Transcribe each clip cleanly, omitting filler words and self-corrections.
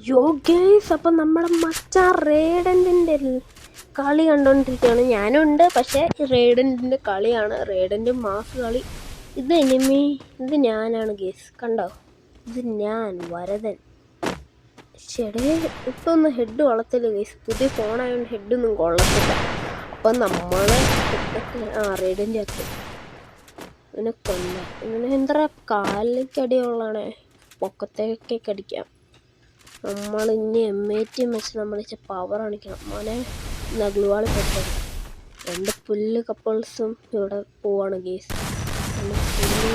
യോ ഗേസ്, അപ്പം നമ്മുടെ മച്ചാൻ റേഡൻറ്റിൻ്റെ കളി കണ്ടുകൊണ്ടിരിക്കുകയാണ്. ഞാനും ഉണ്ട്, പക്ഷേ റേഡൻറ്റിൻ്റെ കളിയാണ്. റേഡൻറ്റ് മാസ് കളി. ഇത് എനിമി, ഇത് ഞാനാണ് ഗേസ്. കണ്ടോ, ഇത് ഞാൻ വരദൻ. ചെടേ ഇപ്പം ഒന്ന് ഹെഡ് കൊള്ളത്തില്ല ഗേസ്. പുതിയ ഫോണായതുകൊണ്ട് ഹെഡൊന്നും കൊള്ളത്തില്ല. അപ്പം നമ്മൾ റേഡൻറ്റ് അത്ത് ഇവനെ കൊല്ല. ഇവനെ എന്താ കാലിലേക്കടിയുള്ളതാണേ, പൊക്കത്തേക്കൊക്കെ അടിക്കാം. നമ്മൾ ഇനി M80 വെച്ച് നമ്മൾ പവർ കാണിക്കണം മോനെ. ഗ്ലുവാളി പെട്ടത് 2 പുല്ല് കപ്പിൾസും ഇവിടെ പോവാണ് ഗേസ്.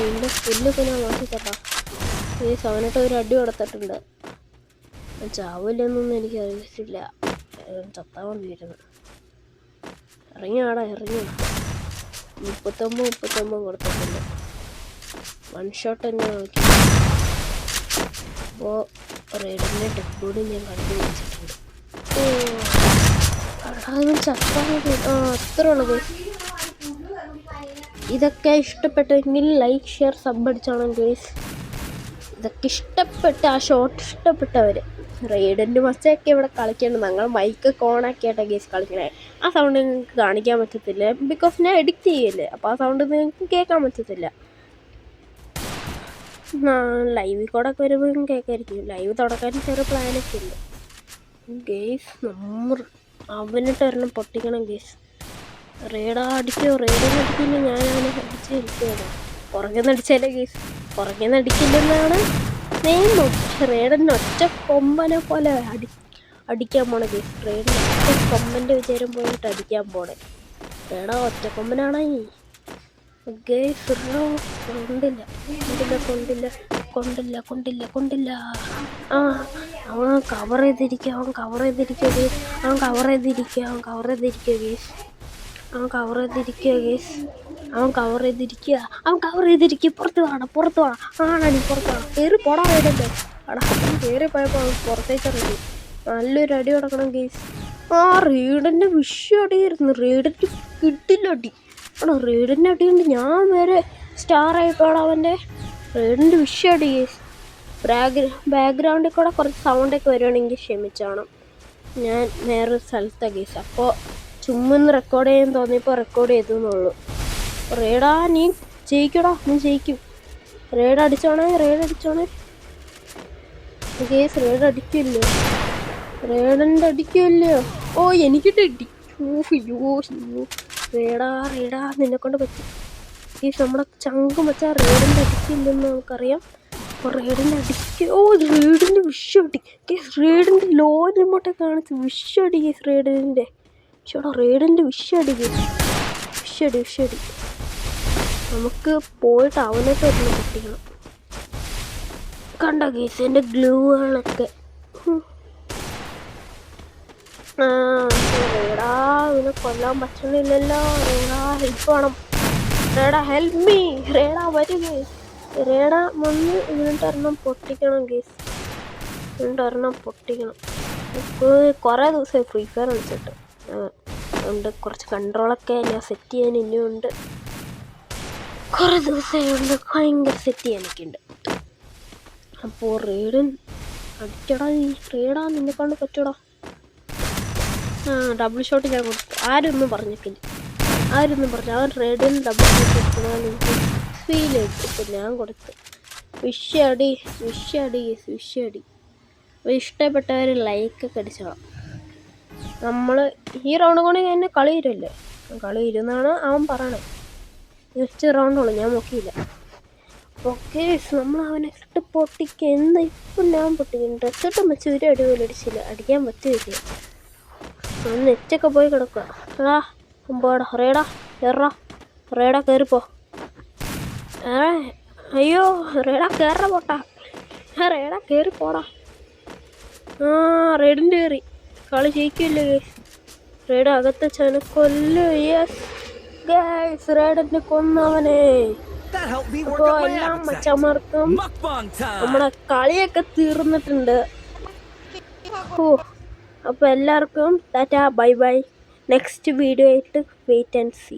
എൻ്റെ പുല്ല് പിന്നെ നോക്കിത്തട്ടാ ഗേസ്. അവനായിട്ട് ഒരു അടി കൊടുത്തിട്ടുണ്ട്. ചാവില്ലെന്നൊന്നും എനിക്ക് അറിയത്തില്ല. ചത്താൻ കൊണ്ടിരുന്നു. ഇറങ്ങിയാടാ, ഇറങ്ങി. 39 കൊടുത്തിട്ടുണ്ട്. 1 ഷോട്ട് തന്നെ നോക്കി. അപ്പോൾ റേഡിൻ്റെ ഡെഡ് ബോഡി ഞാൻ കണ്ടുപിടിച്ചിട്ടുണ്ട്. അത്രേ ഉള്ളൂ. ഇതൊക്കെ ഇഷ്ടപ്പെട്ടെങ്കിൽ ലൈക്ക്, ഷെയർ, സബ് അടിച്ചോണം ഗേസ്. ഇതൊക്കെ ഇഷ്ടപ്പെട്ട ആ ഷോട്ട് ഇഷ്ടപ്പെട്ടവർ റേഡൻറ്റ് മച്ചൊക്കെ ഇവിടെ കളിക്കേണ്ടത്. ഞങ്ങൾ മൈക്ക് ഓണാക്കിയാട്ടെ ഗേസ് കളിക്കണേ. ആ സൗണ്ട് നിങ്ങൾക്ക് കാണിക്കാൻ പറ്റത്തില്ല, ബിക്കോസ് ഞാൻ എഡിറ്റ് ചെയ്യല്ലേ. അപ്പോൾ ആ സൗണ്ട് നിങ്ങൾക്ക് കേൾക്കാൻ പറ്റത്തില്ല. ലൈവിൽ കൂടെ ഒക്കെ വരുമ്പോഴും കേൾക്കായിരിക്കും. ലൈവ് തുടക്കാൻ ചെറിയ പ്ലാനൊക്കെ ഉണ്ട് ഗേസ്. നമ്മൾ അവനിട്ട് ഒരെണ്ണം പൊട്ടിക്കണം ഗേസ്. റേഡാ അടിക്കോ, റേഡിന് അടിക്കില്ല. ഞാൻ അവനെ അടിച്ച് ഇരിക്കുകയാണ്. പുറകെ നിന്ന് അടിച്ചാലേ ഗേസ്, പുറകെ നിന്ന് അടിക്കില്ലെന്നാണ് നിയമം. റേഡന് ഒറ്റ കൊമ്പനെ പോലെ അടിക്കാൻ പോണേ ഗേസ്. റേഡിന് ഒറ്റ കൊമ്പൻ്റെ വിചാരം പോയിട്ട് അടിക്കാൻ പോണേ. റേഡാ ഒറ്റ കൊമ്പനാണേ ഗേസ്. കൊണ്ടില്ല. അവൻ കവർ ചെയ്തിരിക്കുക ഗേസ്. അവൻ കവർ ചെയ്തിരിക്കുക. പുറത്ത് വാണ. കയറി പോടാ വേണ്ടല്ലേ. കയറി പോയപ്പോൾ അവൻ പുറത്തേക്ക് ഇറങ്ങി. നല്ലൊരു അടി കൊടുക്കണം ഗേസ്. റീഡൻ്റെ വിഷയം അടിയായിരുന്നു. റീഡൻ്റെ കിട്ടില്ലടി. റേഡിൻ്റെ അടിയുണ്ട്. ഞാൻ വരെ സ്റ്റാർ ആയിക്കോളാം അവൻ്റെ. റേഡിൻ്റെ വിഷയം അടി ഗേസ്. ബാക്ക്ഗ്രൗണ്ടിൽ കൂടെ കുറച്ച് സൗണ്ടൊക്കെ വരുവാണെങ്കിൽ ക്ഷമിച്ചാണ്. ഞാൻ വേറൊരു സ്ഥലത്താണ് ഗേസ്. അപ്പോൾ ചുമ്മാ റെക്കോർഡ് ചെയ്യാൻ തോന്നിയപ്പോൾ റെക്കോർഡ് ചെയ്തു എന്നുള്ളൂ. റേഡാ നീ ജയിക്കടാ, നീ ജയിക്കും. റേഡ് അടിച്ചോണേ ഗേസ്. റേഡ് അടിക്കുമല്ലോ. ഓ എനിക്കിട്ട് കിട്ടി. റേഡാ നിന്നെ കൊണ്ട് പറ്റും. ഈ നമ്മുടെ ചങ്ക് മച്ചാൽ റേഡിൻ്റെ അടിക്കില്ലെന്ന് നമുക്കറിയാം. അപ്പോൾ റേഡിൻ്റെ അടിക്ക്. റേഡിൻ്റെ വിഷയം അടി കേസ്. റേഡിൻ്റെ ലോ റിമോട്ടെ കാണിച്ച് വിഷയം അടി കേസ്. റേഡിൻ്റെ വിഷയം അടി കേസ്. വിഷയം അടി. നമുക്ക് പോയിട്ട് അവനൊക്കെ ഒന്ന് പൊട്ടിക്കണം. കണ്ട കേസ് എൻ്റെ ഗ്ലൂകളൊക്കെ. റേഡാ ഇവനെ കൊല്ലാൻ പറ്റണില്ലല്ലോ. റേഡാ ഹെൽപ്പ് വേണം. റേഡാ ഹെൽപ്പ് മീ. റേഡാ വരും ഗേസ്. റേഡാ വന്ന് ഇവനിട്ടൊരെണ്ണം പൊട്ടിക്കണം ഗേസ്. കുറേ ദിവസമായി ഫ്രീ ഫയർ കളിച്ചിട്ട്. അതുകൊണ്ട് കുറച്ച് കൺട്രോളൊക്കെ ഞാൻ സെറ്റ് ചെയ്യാൻ ഇനിയുണ്ട്. കുറേ ദിവസമായുണ്ട് ഭയങ്കര സെറ്റ് ചെയ്യാനൊക്കെ ഉണ്ട്. അപ്പോൾ റേഡൻ അടിക്കടാ. റേഡാ നിന്നെ കൊണ്ട് പറ്റൂടാ. ഡബിൾ ഷോട്ട് ഞാൻ കൊടുത്തു. ആരൊന്നും പറഞ്ഞിട്ടില്ല. അവൻ റേഡിന് ഡബിൾ ഷോട്ട് കൊടുക്കണം എനിക്ക് ഫീൽ ചെയ്തു. ഇപ്പം ഞാൻ കൊടുത്തു. വിഷയടി. അപ്പോൾ ഇഷ്ടപ്പെട്ടവർ ലൈക്കൊക്കെ അടിച്ചോളാം. നമ്മൾ ഈ റൗണ്ട് കൊണ്ട് എന്നെ കളി ഇരുന്നാണ് അവൻ പറയണത്. നെക്സ്റ്റ് റൗണ്ടുള്ളൂ, ഞാൻ നോക്കിയില്ല. ഓക്കെ നമ്മൾ അവനെ ഇട്ട് പൊട്ടിക്കുക. ഇപ്പം ഞാൻ പൊട്ടിക്കുന്നു. ഡ്രസ്സിട്ട് വെച്ച് ഒരു അടിപൊളി അടിച്ചില്ല. അടിക്കാൻ പറ്റുമില്ല. നെറ്റൊക്കെ പോയി കിടക്കുക. പോടാ റേഡാ കയറിപ്പോ. അയ്യോ റേഡാ കയറ പോട്ടാ. റേഡാ കയറിപ്പോടാ. റേഡിൻ്റെ കയറി. കളി ജയിക്കില്ലേ ഗേസ്. റേഡ് അകത്ത് ചനക്കൊല്ലു. Yes guys, റേഡിനെ കൊന്നവനെ. അപ്പോൾ എല്ലാം മച്ചന്മാർക്കും നമ്മുടെ കളിയൊക്കെ തീർന്നിട്ടുണ്ട്. അപ്പോൾ എല്ലാവർക്കും ടാറ്റാ ബൈ. നെക്സ്റ്റ് വീഡിയോ ആയിട്ട് വെയിറ്റ് ആൻഡ് സീ.